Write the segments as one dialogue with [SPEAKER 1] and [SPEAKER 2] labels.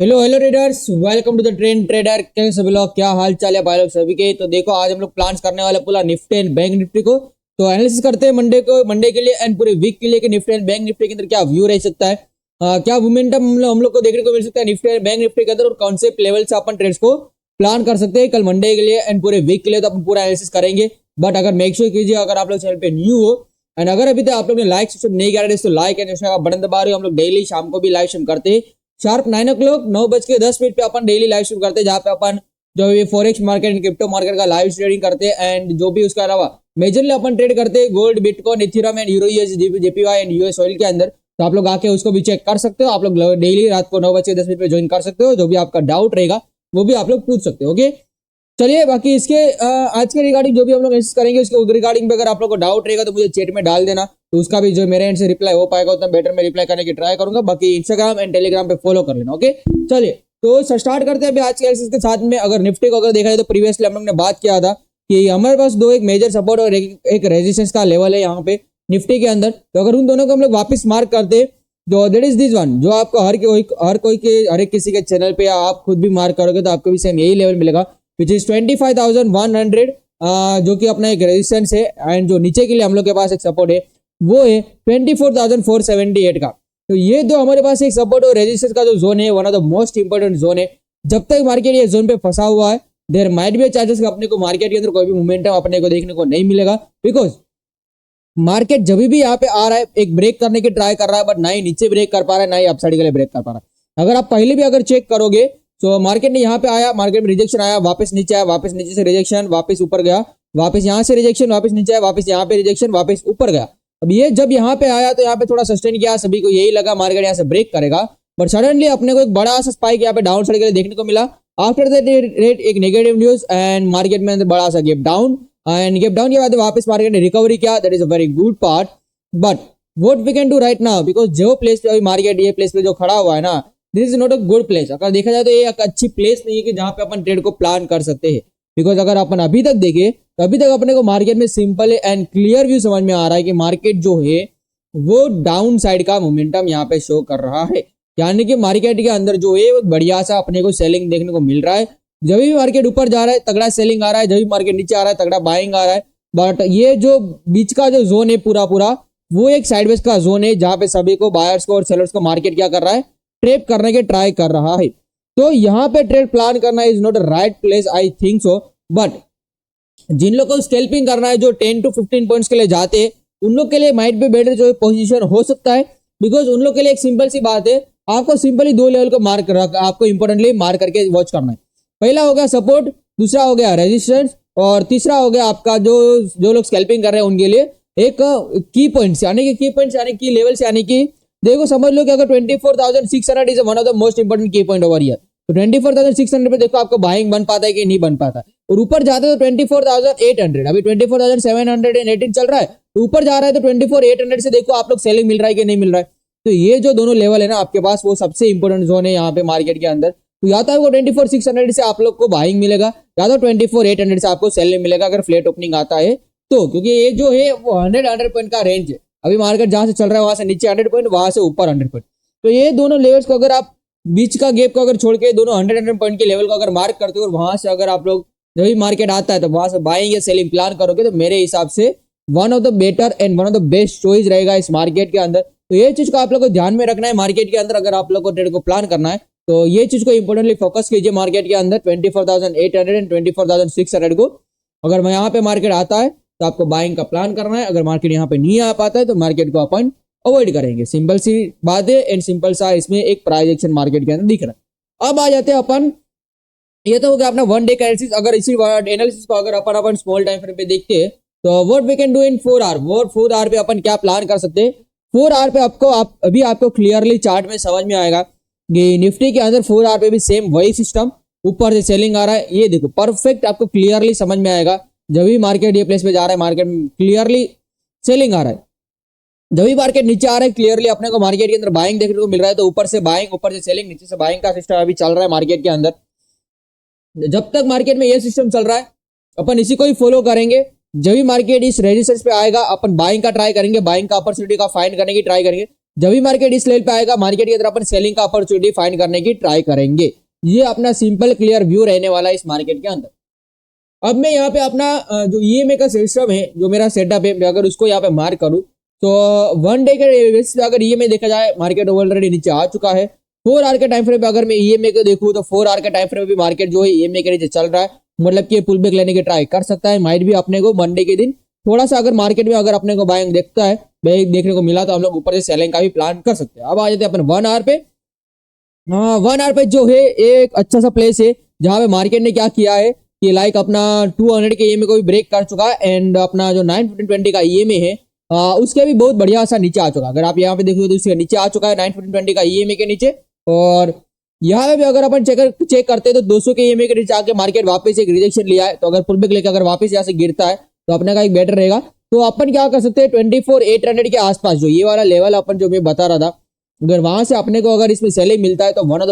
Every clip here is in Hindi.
[SPEAKER 1] Hello hello traders, welcome to the trend trader. कैसे सभी लोग, क्या हाल चाल है भाई लोग सभी के। तो देखो आज हम लोग प्लान्स करने वाले पूरा निफ्टी एंड बैंक निफ्टी को। तो एनालिसिस करते हैं मंडे के लिए एंड पूरे वीक के लिए कि निफ्टी एंड बैंक निफ्टी के अंदर क्या व्यू रह सकता है, क्या मोमेंटम हम लोग को देखने को मिल सकता है निफ्टी एंड बैंक निफ्टी के अंदर, और कौन से लेवल से अपन ट्रेड्स को प्लान कर सकते हैं कल मंडे के लिए एंड पूरे वीक के लिए। तो अपन पूरा एनालिसिस करेंगे। बट अगर मेक श्योर कीजिए अगर आप लोग चैनल पे न्यू हो एंड अगर अभी तक आप लोग ने लाइक सब्सक्राइब नहीं करा तो लाइक एंड बटन दबा रहे हो। हम लोग डेली शाम को भी लाइव स्ट्रीम करते हैं शार्प 9 o'clock 9:10 पे अपन डेली लाइव स्ट्रीम करते हैं, जहाँ पे अपन जो ये forex market and crypto market का लाइव ट्रेडिंग करते हैं एंड जो भी उसके अलावा मेजरली अपन ट्रेड करते हैं gold, bitcoin, Ethereum and euro USD, JPY and US oil के अंदर। तो आप लोग आके उसको भी चेक कर सकते हो। आप लोग डेली रात को 9:10 पे ज्वाइन कर सकते हो। जो भी आपका डाउट रहेगा वो भी आप लोग पूछ सकते हो। ओके चलिए, बाकी इसके आज के रिगार्डिंग जो भी हम लोग एनालिसिस करेंगे उसके रिगार्डिंग पे अगर आप लोग को डाउट रहेगा तो मुझे चैट में डाल देना, तो उसका भी जो मेरे एंड से रिप्लाई हो पाएगा उतना बेटर मैं रिप्लाई करने की ट्राई करूंगा। बाकी इंस्टाग्राम एंड टेलीग्राम पे फॉलो कर लेना। ओके चलिए, तो स्टार्ट करते हैं अभी आज के एनालिसिस के साथ में। अगर निफ्टी को अगर देखा जाए तो प्रीवियसली हम लोग ने बात किया था कि हमारे पास दो एक मेजर सपोर्ट और एक रेजिस्टेंस का लेवल है यहाँ पे निफ्टी के अंदर। तो अगर उन दोनों को हम लोग वापस मार्क करते तो दैट इज दिस वन, जो आपको हर एक किसी के चैनल पे या आप खुद भी मार्क करोगे तो आपको भी सेम यही लेवल मिलेगा, विच इज 25,100, जो कि अपना एक रेजिस्टेंस है एंड जो नीचे के लिए हम लोग के पास एक सपोर्ट है वो है 24,478 का। तो ये दो हमारे पास एक सपोर्ट और रेजिस्टेंस का जो जोन है one of the most important zone है। जब तक मार्केट ये जोन पे फंसा हुआ है देयर माइट बी चांसेस अपने को मार्केट के अंदर कोई भी मोमेंटम अपने को देखने को नहीं मिलेगा, बिकॉज मार्केट जब भी यहाँ पे आ रहा है एक ब्रेक करने की ट्राई कर रहा है, बट ना ही नीचे ब्रेक कर पा रहा है ना ही अपसाइड के लिए ब्रेक कर पा रहा है। अगर आप पहले भी अगर चेक करोगे तो मार्केट ने यहाँ पे आया, मार्केट में रिजेक्शन आया, वापस नीचे आया, वापस नीचे से रिजेक्शन, वापस ऊपर गया, वापस यहाँ से रिजेक्शन, वापस नीचे आया, वापस यहाँ पे रिजेक्शन, वापस ऊपर गया। अब ये जब यहाँ पे आया तो यहाँ पे थोड़ा सस्टेन किया, सभी को यही लगा मार्केट यहाँ से ब्रेक करेगा, बट सडनली अपने को एक बड़ा सा स्पाइक यहाँ पे डाउन साइड के लिए देखने को मिला। आफ्टर दैट रेट एक नेगेटिव न्यूज एंड मार्केट में बड़ा सा gap down and gap down के बाद वापस मार्केट ने रिकवरी किया। That is a very good part, but what we can do right now, because जो प्लेस पे मार्केट ये प्लेस पे जो खड़ा हुआ है ना, this is not a good place. अगर देखा जाए तो ये एक अच्छी प्लेस नहीं है कि जहां पे अपन ट्रेड को प्लान कर सकते हैं, बिकॉज अगर अपन अभी तक देखें तो अभी तक अपने को मार्केट में सिंपल एंड क्लियर व्यू समझ में आ रहा है कि मार्केट जो है वो डाउन साइड का मोमेंटम यहाँ पे शो कर रहा है, यानी कि मार्केट के अंदर जो है वो बढ़िया सा अपने को सेलिंग देखने को मिल रहा है। जब भी मार्केट ऊपर जा रहा है तगड़ा सेलिंग आ रहा है, जब भी मार्केट नीचे आ रहा है तगड़ा बाइंग आ रहा है। बट ये जो बीच का जो जोन है पूरा पूरा वो एक साइडवेज का जोन है, जहां पे सभी को बायर्स को और सेलर्स को मार्केट क्या कर रहा है, ट्रेप करने के ट्राई कर रहा है। तो यहाँ पे ट्रेड प्लान करना is not a right place, I think so. But जिन लोगों को स्कैल्पिंग करना है जो 10 to 15 पॉइंट्स के लिए जाते हैं उन लोग के लिए माइट बी बेटर जो पोजीशन हो सकता है, बिकॉज उन लोग के लिए एक सिंपल सी बात है, आपको सिंपली दो लेवल को मार्क आपको इंपॉर्टेंटली मार्क करके वॉच करना है। पहला हो गया सपोर्ट, दूसरा हो गया रेजिस्टेंस, और तीसरा हो गया आपका जो लोग स्कैल्पिंग कर रहे हैं उनके लिए एक की पॉइंट्स यानी कि लेवल्स, यानी कि देखो समझ लो कि अगर 24,600 is one of the most important की पॉइंट ओवर हियर, तो 24,600 पे देखो आपको बाइंग बन पाता है कि नहीं बन पाता है, और ऊपर जाते तो 24,800, अभी 24,718 चल रहा है, तो ऊपर जा रहा है तो 24,800 से देखो आप लोग सेलिंग मिल रहा है कि नहीं मिल रहा है। तो ये जो दोनों लेवल है ना आपके पास वो सबसे इंपोर्टेंट जोन है यहाँ पे मार्केट के अंदर। तो या तो आपको 24,600 से आप लोग को बाइंग मिलेगा या तो 24,800 से आपको सेलिंग मिलेगा अगर फ्लैट ओपनिंग आता है तो, क्योंकि ये जो है वो 100 पॉइंट का रेंज है। अभी मार्केट जहां से चल रहा है वहां से नीचे 100 पॉइंट, वहां से ऊपर 100 पॉइंट। तो ये दोनों लेवल्स को अगर आप बीच का गैप को अगर छोड़ के दोनों 100 पॉइंट के लेवल को अगर मार्क करते हो और वहां से अगर आप लोग जब भी मार्केट आता है तो वहां से बाइंग या सेलिंग प्लान करोगे तो मेरे हिसाब से one of the better and one of the best choice रहेगा इस मार्केट के अंदर। तो ये चीज को आप लोग को ध्यान में रखना है मार्केट के अंदर, अगर आप लोग को ट्रेड को प्लान करना है तो ये चीज को इंपोर्टेंटली फोकस कीजिए मार्केट के अंदर 24,800 एंड 24,600 को। अगर मैं यहाँ पे मार्केट आता है तो आपको बाइंग का प्लान करना है, अगर मार्केट यहाँ पे नहीं आ पाता है तो मार्केट को अपन अवॉइड करेंगे। सिंपल सी बात है एंड सिंपल सा इसमें एक प्राइस एक्शन मार्केट के अंदर दिख रहा है। अब आ जाते हैं अपन, ये तो हो गया अपना वन डे का एनालिसिस। अगर इसी एनालिसिस को अगर अपन स्मॉल टाइम फ्रेम पे देखते हैं तो what we can do in 4 hour, वो 4 आवर पे अपन क्या प्लान कर सकते हैं। 4 आवर पे अभी आपको क्लियरली चार्ट में समझ में आएगा कि निफ्टी के अंदर 4 आवर पे भी सेम वही सिस्टम, ऊपर से सेलिंग आ रहा है, ये देखो परफेक्ट आपको क्लियरली समझ में आएगा। जब भी मार्केट ये प्लेस पे जा रहा है मार्केट में क्लियरली सेलिंग आ रहा है, जब भी मार्केट नीचे आ रहा है क्लियरली अपने को मार्केट के अंदर बाइंग देखने को मिल रहा है। तो ऊपर से बाइंग, ऊपर से सेलिंग, नीचे से बाइंग का सिस्टम अभी चल रहा है मार्केट के अंदर। जब तक मार्केट में ये सिस्टम चल रहा है अपन इसी को ही फॉलो करेंगे। जब भी मार्केट इस रेजिस्टेंस पे आएगा अपन बाइंग का ट्राई करेंगे, बाइंग का अपॉर्चुनिटी का फाइंड करने की ट्राई करेंगे। जब भी मार्केट इस लेवल पे आएगा मार्केट की तरफ अपन सेलिंग का अपॉर्चुनिटी फाइंड करने की ट्राई करेंगे। ये अपना सिंपल क्लियर व्यू रहने वाला है इस मार्केट के अंदर। अब मैं यहाँ पे अपना जो ईएमए का सिस्टम है, जो मेरा सेटअप है, अगर उसको यहाँ पे मार्क करूँ तो 1 डे के बेसिस पे अगर ईएमए देखा जाए मार्केट ऑलरेडी नीचे आ चुका है। 4 आवर के टाइम फ्रेम पे अगर मैं ईएमए को देखूँ तो 4 आवर के टाइम फ्रेम पे भी मार्केट जो है ईएमए के नीचे चल रहा है, मतलब कि पुल बैक लेने की ट्राई कर सकता है। माइट भी अपने को मंडे के दिन थोड़ा सा अगर मार्केट में अगर अपने को बाइंग देखता है, देखने को मिला, तो हम लोग ऊपर से सेलिंग का भी प्लान कर सकते हैं। अब आ जाते हैं अपन 1 आवर पे। 1 आवर पे जो है एक अच्छा सा प्लेस है जहां पे मार्केट ने क्या किया है कि लाइक अपना 200 के ईएमए को भी ब्रेक कर चुका है एंड अपना जो 91520 का ईएमए है उसके भी बहुत बढ़िया सा नीचे आ चुका है। अगर आप यहाँ पे देखोगे तो उसके नीचे आ चुका है 91520 का ईएमए के नीचे। और यहाँ पे भी अगर अपन चेक करते हैं तो 200 के ईएमए के नीचे आके मार्केट वापस एक रिजेक्शन लिया है। तो अगर पुल बैक लेकर अगर वापस यहाँ से गिरता है तो अपने का एक बेटर रहेगा। तो अपन क्या कर सकते हैं 24800 के आसपास जो ये वाला लेवल अपन जो मैं बता रहा था, अगर वहां से अपने को अगर इसमें सेलिंग मिलता है तो one of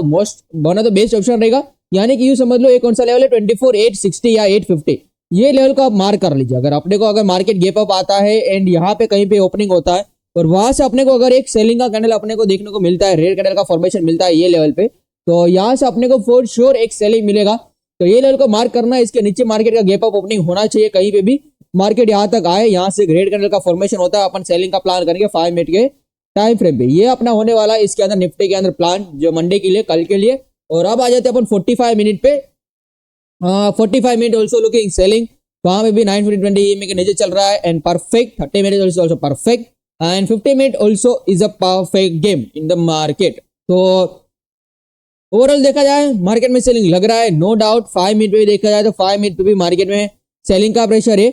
[SPEAKER 1] the best option रहेगा। यानी कि यूं समझ लो एक कौन सा लेवल है 24860 या 850, ये लेवल को आप मार्क कर लीजिए। अगर अपने को अगर मार्केट गैप अप आता है एंड यहाँ पे कहीं पे ओपनिंग होता है और वहां से अपने को अगर एक सेलिंग का कैंडल अपने को देखने को मिलता है, रेड कैंडल का फॉर्मेशन मिलता है ये लेवल पे, तो यहाँ से अपने को फॉर श्योर एक सेलिंग मिलेगा। तो ये लेवल को मार्क करना है, इसके नीचे मार्केट का गैप अप ओपनिंग होना चाहिए कहीं पे भी, मार्केट यहाँ तक आए, यहाँ से रेड कैंडल का फॉर्मेशन होता है, अपन सेलिंग का प्लान करेंगे 5 मिनट के टाइम फ्रेम पे। ये अपना होने वाला है इसके अंदर निफ्टी के अंदर प्लान जो मंडे के लिए, कल के लिए। और अब आ जाते हैं अपन 45 मिनट पे। 45 मिनट ऑल्सो लुकिंग सेलिंग, वहां पे भी 920 ईएमए के नीचे चल रहा है and perfect. 30 minute also perfect and 50 minute also is a perfect game in the market. तो ओवरऑल देखा जाए मार्केट में सेलिंग लग रहा है नो डाउट। 5 मिनट पे भी देखा जाए तो 5 मिनट पे भी मार्केट में सेलिंग का प्रेशर है।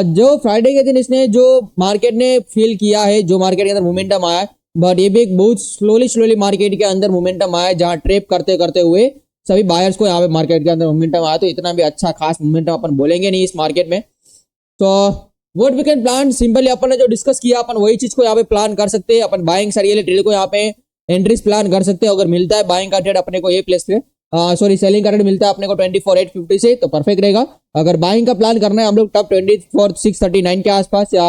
[SPEAKER 1] जो फ्राइडे के दिन इसने जो मार्केट ने फील किया है, जो मार्केट के अंदर मोमेंटम आया, बट ये भी एक बहुत स्लोली मार्केट के अंदर मोमेंटम आया, जहां ट्रेप करते करते हुए सभी बायर्स को यहाँ पे मार्केट के अंदर मोमेंटम आया। तो इतना भी अच्छा खास मोमेंटम अपन बोलेंगे नहीं इस मार्केट में। तो what we can plan, simply अपन ने जो डिस्कस किया अपन वही चीज को यहाँ पे प्लान कर सकते हैं। अपन बाइंग साइड वाले ट्रेड को यहाँ पे एंट्रीज प्लान कर सकते हैं। अगर मिलता है बाइंग का ट्रेड अपने को ये प्लेस पे, सॉरी सेलिंग का ट्रेड मिलता है अपने को 24850 से, तो परफेक्ट रहेगा। अगर बाइंग का प्लान करना है हम लोग टॉप 24639 के आसपास या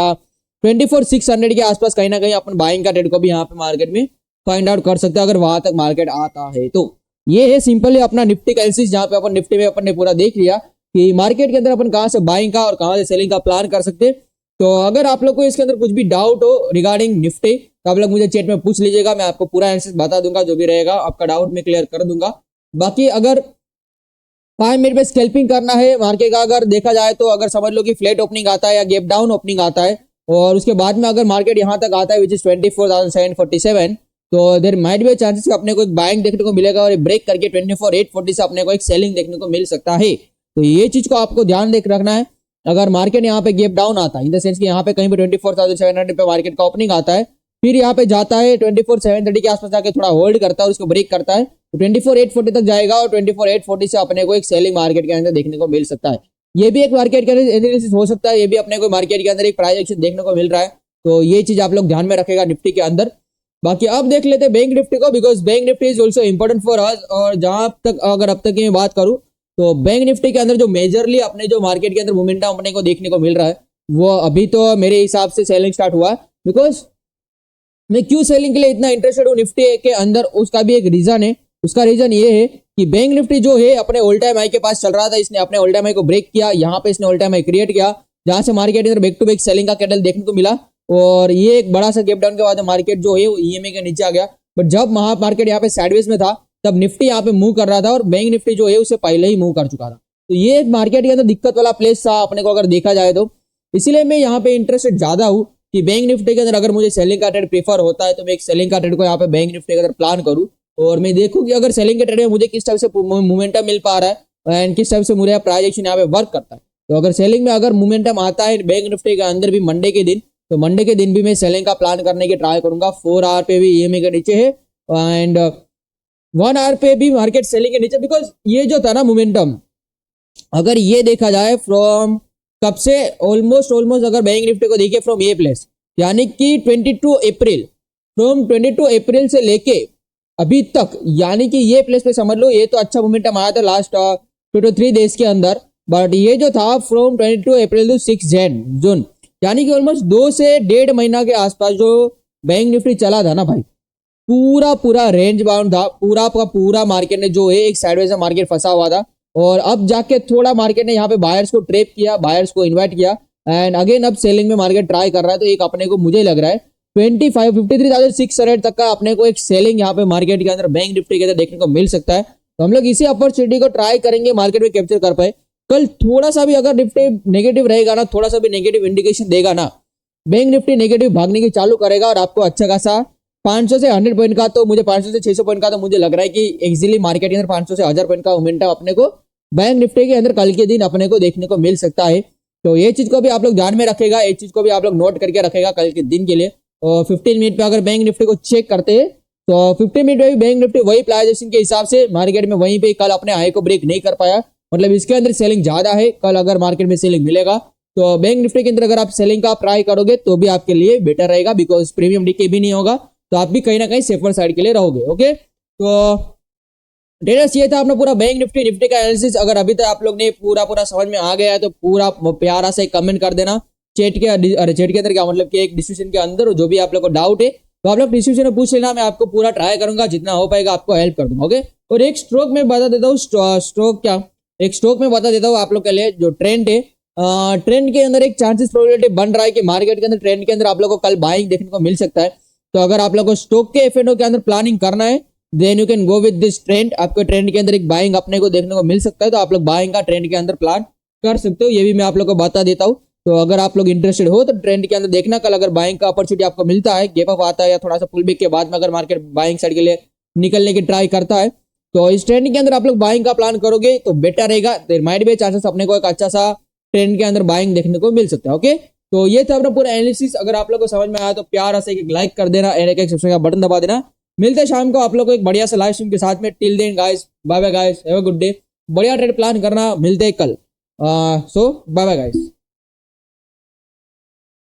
[SPEAKER 1] 24600 के आसपास कहीं ना कहीं अपन बाइंग का ट्रेड को भी यहाँ पे मार्केट में फाइंड आउट कर सकते हैं अगर वहां तक मार्केट आता है तो। ये है सिंपली अपना निफ्टी का एनालिसिस, जहां पे अपन निफ्टी में अपन ने पूरा देख लिया कि मार्केट के अंदर अपन कहां से बाइंग का और कहां से सेलिंग का प्लान कर सकते हैं। तो अगर आप लोग को इसके अंदर कुछ भी डाउट हो रिगार्डिंग निफ्टी तो आप लोग मुझे चैट में पूछ लीजिएगा, मैं आपको पूरा एनालिसिस बता दूंगा, जो भी रहेगा आपका डाउट मैं क्लियर कर दूंगा। बाकी अगर 5 मिनट में स्कैल्पिंग करना है मार्केट का, अगर देखा जाए तो अगर समझ लो कि फ्लैट ओपनिंग आता है या गैप डाउन ओपनिंग आता है और उसके बाद में अगर मार्केट यहाँ तक आता है विच इज 24,747, तो देयर माइट बी चांसेस कि अपने को एक बाइंग देखने को मिलेगा और ब्रेक करके 24,840 से अपने को एक सेलिंग देखने को मिल सकता है। तो ये चीज को आपको ध्यान देख रखना है। अगर मार्केट यहाँ पे गैप डाउन आता है इन द सेंस कि यहाँ पे कहीं पे 24,700 पे मार्केट का ओपनिंग आता है, फिर यहाँ पे जाता है 24,730 के आसपास जाके थोड़ा होल्ड करता है और उसको ब्रेक करता है तो 24,840 तक जाएगा और 24,840 से अपने को एक सेलिंग मार्केट के अंदर देखने को मिल सकता है। ये भी एक मार्केट के अंदर एनालिसिस हो सकता है, ये भी अपने को मार्केट के अंदर एक प्राइस एक्शन देखने को मिल रहा है। तो ये चीज आप लोग ध्यान में रखेगा निफ्टी के अंदर। बाकी अब देख लेते हैं बैंक निफ्टी को, because bank Nifty is also important for us. और जहां तक अगर अब तक की मैं बात करूं तो बैंक निफ्टी के अंदर जो मेजरली अपने जो मार्केट के अंदर मोमेंटम अपने को देखने को मिल रहा है वो अभी तो मेरे हिसाब से सेलिंग स्टार्ट हुआ है। बिकॉज मैं क्यों सेलिंग के लिए इतना इंटरेस्टेड हूँ निफ्टी के अंदर, उसका भी एक रीजन है। उसका रीजन ये है कि बैंक निफ्टी जो है अपने ऑल टाइम हाई के पास चल रहा था, इसने अपने ऑल टाइम हाई को ब्रेक किया, यहाँ पे इसने ऑल टाइम हाई क्रिएट किया, जहां से मार्केट के अंदर बैक टू बैक सेलिंग का कैंडल देखने को मिला और ये एक बड़ा सा गैप डाउन के बाद मार्केट जो है वो ईएमए के नीचे आ गया। बट जब मार्केट यहाँ पे साइडवेज में था तब निफ्टी यहाँ पे मूव कर रहा था और बैंक निफ्टी जो है उससे पहले ही मूव कर चुका था। तो ये एक मार्केट के अंदर दिक्कत वाला प्लेस था अपने को अगर देखा जाए तो, इसीलिए मैं यहाँ पे इंटरेस्टेड ज्यादा हूँ कि बैंक निफ्टी के अंदर अगर मुझे सेलिंग का ट्रेड प्रीफर होता है तो मैं एक सेलिंग का ट्रेड को यहाँ पे बैंक निफ्टी के अंदर प्लान करूँ और मैं देखूँ कि अगर सेलिंग के ट्रेड में मुझे किस टाइप से मोमेंटम मिल पा रहा है एंड किस टाइप से मुझे प्राइस एक्शन यहाँ पे वर्क करता है। तो अगर सेलिंग में अगर मोमेंटम आता है बैंक निफ्टी के अंदर भी मंडे के दिन, तो मंडे के दिन भी मैं सेलिंग का प्लान करने की ट्राई करूंगा। 4 आवर पे भी ईएमए के नीचे है एंड 1 आवर पे भी मार्केट सेलिंग के नीचे। बिकॉज ये जो था ना मोमेंटम, अगर ये देखा जाए फ्रॉम कब से ऑलमोस्ट अगर बैंक निफ्टी को देखिए फ्रॉम ये प्लेस, यानी कि 22 अप्रैल, फ्रॉम 22 अप्रैल से लेके अभी तक, यानी कि ये प्लेस पे समझ लो ये तो अच्छा मोमेंटम आया था लास्ट 2 to 3 डेज के अंदर। बट ये जो था फ्रॉम 22 अप्रैल टू 6 जून, यानी कि ऑलमोस्ट 2 से 1.5 महीना के आसपास जो बैंक निफ्टी चला था ना भाई, पूरा रेंज बाउंड था, पूरा का पूरा मार्केट ने जो है एक साइडवेज मार्केट फंसा हुआ था, और अब जाके थोड़ा मार्केट ने यहाँ पे बायर्स को ट्रैप किया, बायर्स को इन्वाइट किया, एंड अगेन अब सेलिंग में मार्केट ट्राई कर रहा है। तो एक अपने को मुझे लग रहा है 53,600 तक का अपने को एक सेलिंग यहाँ पे मार्केट के अंदर बैंक निफ्टी के अंदर देखने को मिल सकता है। तो हम लोग इसी अपॉर्चुनिटी को ट्राई करेंगे मार्केट में कैप्चर कर पाए। कल थोड़ा सा भी अगर निफ्टी नेगेटिव रहेगा ना, थोड़ा सा भी नेगेटिव इंडिकेशन देगा ना, बैंक निफ्टी नेगेटिव भागने की चालू करेगा और आपको अच्छा खासा 500 से 100 पॉइंट का, तो मुझे 500 से 600 पॉइंट का तो मुझे लग रहा है कि इजीली मार्केट के अंदर 500 से 1000 पॉइंट का मोमेंटम अपने को बैंक निफ्टी के अंदर कल के दिन अपने को देखने को मिल सकता है। तो ये चीज को भी आप लोग ध्यान में रखेगा, ये चीज को भी आप लोग नोट करके रखेगा कल के दिन के लिए। और 15 मिनट पे अगर बैंक निफ्टी को चेक करते हैं तो 15 मिनट में भी बैंक निफ्टी वही प्राइजेशन के हिसाब से मार्केट में वहीं पे कल अपने हाई को ब्रेक नहीं कर पाया, मतलब इसके अंदर सेलिंग ज्यादा है। कल अगर मार्केट में सेलिंग मिलेगा तो बैंक निफ्टी के अंदर अगर आप सेलिंग का ट्राई करोगे तो भी आपके लिए बेटर रहेगा, बिकॉज प्रीमियम डीके भी नहीं होगा, तो आप भी कहीं ना कहीं सेफर साइड के लिए रहोगे। ओके, तो ट्रेडर्स ये था अपना पूरा बैंक निफ्टी का एनालिसिस। अगर अभी तक आप लोग ने पूरा समझ में आ गया है तो पूरा प्यारा से कमेंट कर देना चैट के, अरे चैट के अंदर क्या मतलब कि एक डिस्क्रिप्शन के अंदर, जो भी आप लोग को डाउट है तो आप लोग डिस्क्रिप्शन में पूछ लेना, मैं आपको पूरा ट्राई करूंगा, जितना हो पाएगा आपको हेल्प कर दूंगा। ओके, और एक स्ट्रोक में बता देता हूँ, स्ट्रोक में बता देता हूँ आप लोग के लिए जो ट्रेंड है, ट्रेंड के अंदर एक चांसेस प्रोबेबिलिटी बन रहा है कि मार्केट के अंदर ट्रेंड के अंदर आप लोग को कल बाइंग देखने को मिल सकता है। तो अगर आप लोग को स्टॉक के एफएनओ के अंदर प्लानिंग करना है then you can go with this trend. आपके ट्रेंड के अंदर एक बाइंग अपने को देखने को मिल सकता है, तो आप लोग बाइंग का ट्रेंड के अंदर प्लान कर सकते हो, ये भी मैं आप लोग को बता देता हूँ। तो अगर आप लोग इंटरेस्टेड हो तो ट्रेंड के अंदर देखना, कल अगर बाइंग का अपॉर्चुनिटी आपको मिलता है, गैप अप आता है या थोड़ा सा पुल बैक के बाद में अगर मार्केट बाइंग साइड के लिए निकलने की ट्राई करता है तो इस ट्रेंड के अंदर आप लोग बाइंग का प्लान करोगे तो बेटर रहेगा। देयर माइट बी चांसेस अपने को एक अच्छा सा ट्रेंड के अंदर बाइंग देखने को मिल सकता है। ओके, तो ये था अपना पूरा एनालिसिस। अगर आप लोग को समझ में आया तो प्यारा से एक लाइक कर देना, एक सब्सक्राइब का बटन दबा देना। मिलते हैं शाम को आप लोग को एक बढ़िया से लाइव स्ट्रीम के साथ में। Till then guys, bye bye guys, have a good day, बढ़िया ट्रेड प्लान करना, मिलते हैं कल। So bye bye guys.